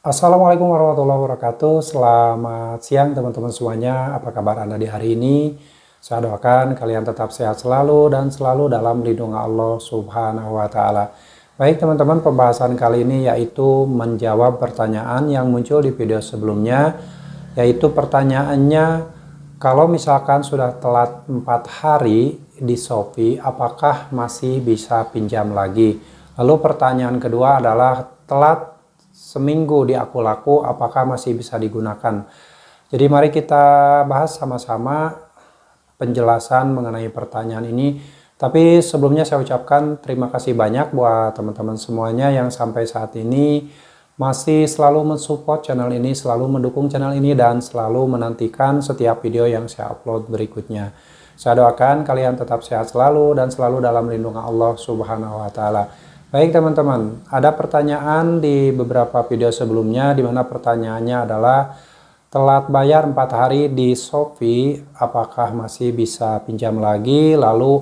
Assalamualaikum warahmatullahi wabarakatuh. Selamat siang teman-teman semuanya. Apa kabar Anda di hari ini? Saya doakan kalian tetap sehat selalu dan selalu dalam lindungan Allah Subhanahu wa taala. Baik teman-teman, pembahasan kali ini yaitu menjawab pertanyaan yang muncul di video sebelumnya, yaitu pertanyaannya, kalau misalkan sudah telat 4 hari di Shopee, apakah masih bisa pinjam lagi? Lalu pertanyaan kedua adalah, telat seminggu di Aku Laku, apakah masih bisa digunakan? Jadi mari kita bahas sama-sama penjelasan mengenai pertanyaan ini. Tapi sebelumnya saya ucapkan terima kasih banyak buat teman-teman semuanya yang sampai saat ini masih selalu mensupport channel ini, selalu mendukung channel ini, dan selalu menantikan setiap video yang saya upload berikutnya. Saya doakan kalian tetap sehat selalu dan selalu dalam lindungan Allah Subhanahu wa taala. Baik teman-teman, ada pertanyaan di beberapa video sebelumnya di mana pertanyaannya adalah, telat bayar 4 hari di Shopee, apakah masih bisa pinjam lagi? Lalu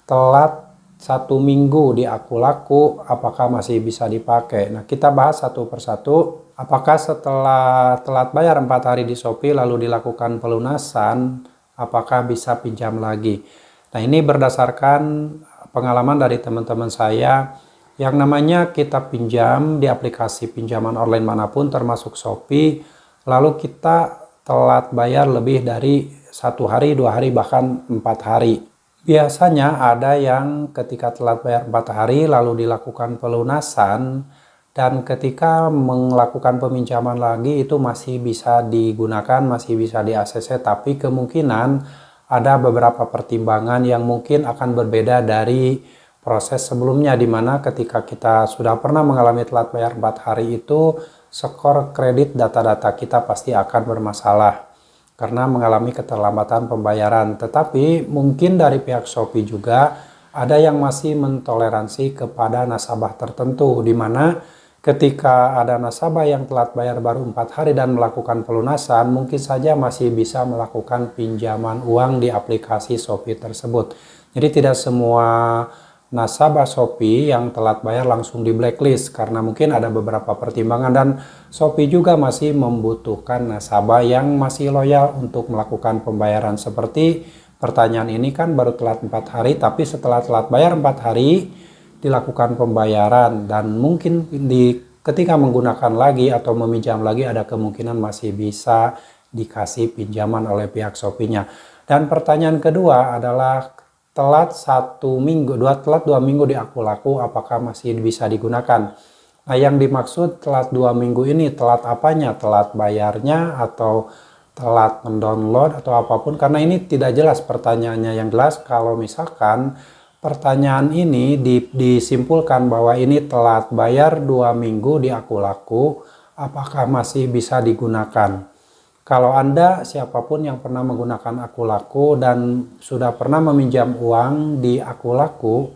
telat 1 minggu di Aku Laku, apakah masih bisa dipakai? Nah, kita bahas satu persatu. Apakah setelah telat bayar 4 hari di Shopee lalu dilakukan pelunasan, apakah bisa pinjam lagi? Nah, ini berdasarkan pengalaman dari teman-teman saya. Yang namanya kita pinjam di aplikasi pinjaman online manapun termasuk Shopee, lalu kita telat bayar lebih dari 1 hari, 2 hari, bahkan 4 hari. Biasanya ada yang ketika telat bayar 4 hari lalu dilakukan pelunasan, dan ketika melakukan peminjaman lagi itu masih bisa digunakan, masih bisa di-ACC, tapi kemungkinan ada beberapa pertimbangan yang mungkin akan berbeda dari proses sebelumnya, dimana ketika kita sudah pernah mengalami telat bayar 4 hari itu, skor kredit data-data kita pasti akan bermasalah karena mengalami keterlambatan pembayaran. Tetapi mungkin dari pihak Shopee juga ada yang masih mentoleransi kepada nasabah tertentu, dimana ketika ada nasabah yang telat bayar baru 4 hari dan melakukan pelunasan, mungkin saja masih bisa melakukan pinjaman uang di aplikasi Shopee tersebut. Jadi tidak semua nasabah Shopee yang telat bayar langsung di blacklist, karena mungkin ada beberapa pertimbangan, dan Shopee juga masih membutuhkan nasabah yang masih loyal untuk melakukan pembayaran. Seperti pertanyaan ini kan baru telat 4 hari, tapi setelah telat bayar 4 hari dilakukan pembayaran, dan mungkin ketika menggunakan lagi atau meminjam lagi ada kemungkinan masih bisa dikasih pinjaman oleh pihak Shopee-nya. Dan pertanyaan kedua adalah, telat 1 minggu, telat 2 minggu di Aku Laku, apakah masih bisa digunakan? Nah, yang dimaksud telat 2 minggu ini telat apanya? Telat bayarnya atau telat mendownload atau apapun? Karena ini tidak jelas pertanyaannya. Yang jelas kalau misalkan pertanyaan ini disimpulkan bahwa ini telat bayar 2 minggu di Aku Laku, apakah masih bisa digunakan? Kalau Anda, siapapun yang pernah menggunakan Aku Laku dan sudah pernah meminjam uang di Aku Laku,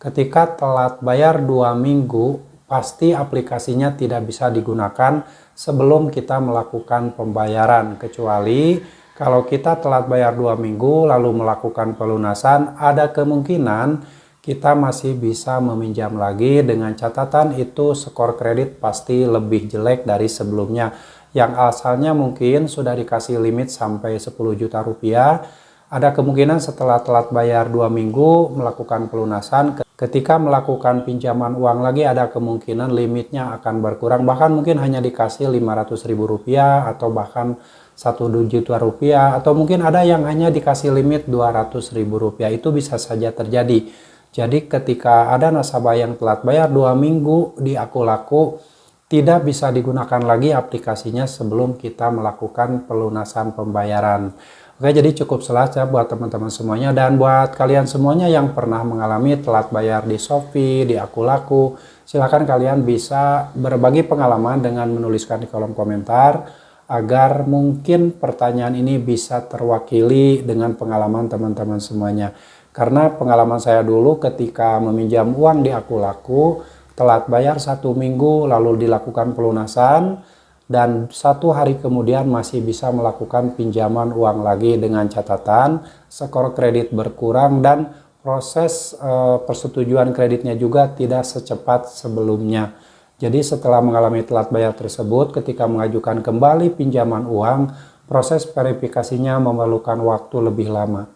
ketika telat bayar 2 minggu, pasti aplikasinya tidak bisa digunakan sebelum kita melakukan pembayaran. Kecuali kalau kita telat bayar 2 minggu lalu melakukan pelunasan, ada kemungkinan kita masih bisa meminjam lagi, dengan catatan itu skor kredit pasti lebih jelek dari sebelumnya. Yang asalnya mungkin sudah dikasih limit sampai 10 juta rupiah, ada kemungkinan setelah telat bayar 2 minggu melakukan pelunasan, ketika melakukan pinjaman uang lagi ada kemungkinan limitnya akan berkurang, bahkan mungkin hanya dikasih 500.000 rupiah atau bahkan 1 juta rupiah, atau mungkin ada yang hanya dikasih limit 200.000 rupiah. Itu bisa saja terjadi. Jadi ketika ada nasabah yang telat bayar 2 minggu di Aku Laku, tidak bisa digunakan lagi aplikasinya sebelum kita melakukan pelunasan pembayaran. Oke, jadi cukup jelas ya buat teman-teman semuanya. Dan buat kalian semuanya yang pernah mengalami telat bayar di Shopee, di Aku Laku, silahkan kalian bisa berbagi pengalaman dengan menuliskan di kolom komentar, agar mungkin pertanyaan ini bisa terwakili dengan pengalaman teman-teman semuanya. Karena pengalaman saya dulu ketika meminjam uang di Aku Laku, telat bayar 1 minggu lalu dilakukan pelunasan, dan 1 hari kemudian masih bisa melakukan pinjaman uang lagi, dengan catatan skor kredit berkurang dan proses persetujuan kreditnya juga tidak secepat sebelumnya. Jadi setelah mengalami telat bayar tersebut, ketika mengajukan kembali pinjaman uang, proses verifikasinya memerlukan waktu lebih lama.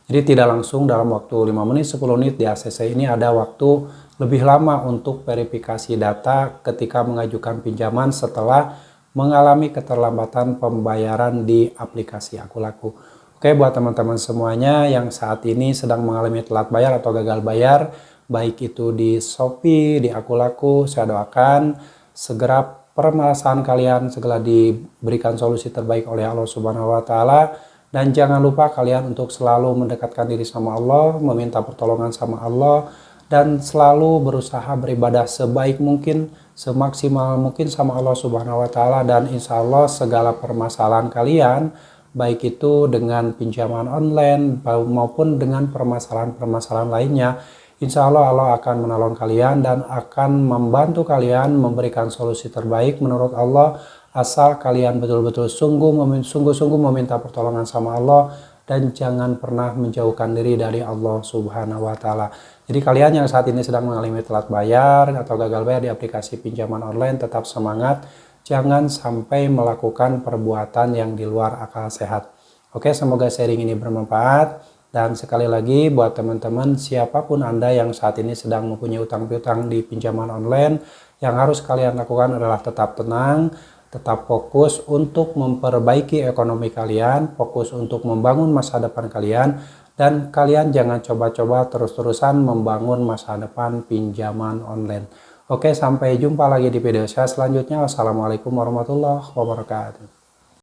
Jadi tidak langsung dalam waktu 5 menit, 10 menit. Di ACC ini ada waktu lebih lama untuk verifikasi data ketika mengajukan pinjaman setelah mengalami keterlambatan pembayaran di aplikasi Akulaku. Oke, buat teman-teman semuanya yang saat ini sedang mengalami telat bayar atau gagal bayar, baik itu di Shopee, di Akulaku, saya doakan segera permasalahan kalian segera diberikan solusi terbaik oleh Allah Subhanahu wa taala, dan jangan lupa kalian untuk selalu mendekatkan diri sama Allah, meminta pertolongan sama Allah, dan selalu berusaha beribadah sebaik mungkin, semaksimal mungkin sama Allah Subhanahu wa taala, dan insya Allah segala permasalahan kalian baik itu dengan pinjaman online maupun dengan permasalahan-permasalahan lainnya, insya Allah Allah akan menolong kalian dan akan membantu kalian memberikan solusi terbaik menurut Allah, asal kalian betul-betul sungguh-sungguh meminta pertolongan sama Allah dan jangan pernah menjauhkan diri dari Allah Subhanahu wa taala. Jadi kalian yang saat ini sedang mengalami telat bayar atau gagal bayar di aplikasi pinjaman online, tetap semangat, jangan sampai melakukan perbuatan yang di luar akal sehat. Oke, semoga sharing ini bermanfaat. Dan sekali lagi buat teman-teman, siapapun Anda yang saat ini sedang mempunyai utang piutang di pinjaman online, yang harus kalian lakukan adalah tetap tenang, tetap fokus untuk memperbaiki ekonomi kalian, fokus untuk membangun masa depan kalian, dan kalian jangan coba-coba terus-terusan membangun masa depan pinjaman online. Oke, sampai jumpa lagi di video saya selanjutnya. Wassalamualaikum warahmatullahi wabarakatuh.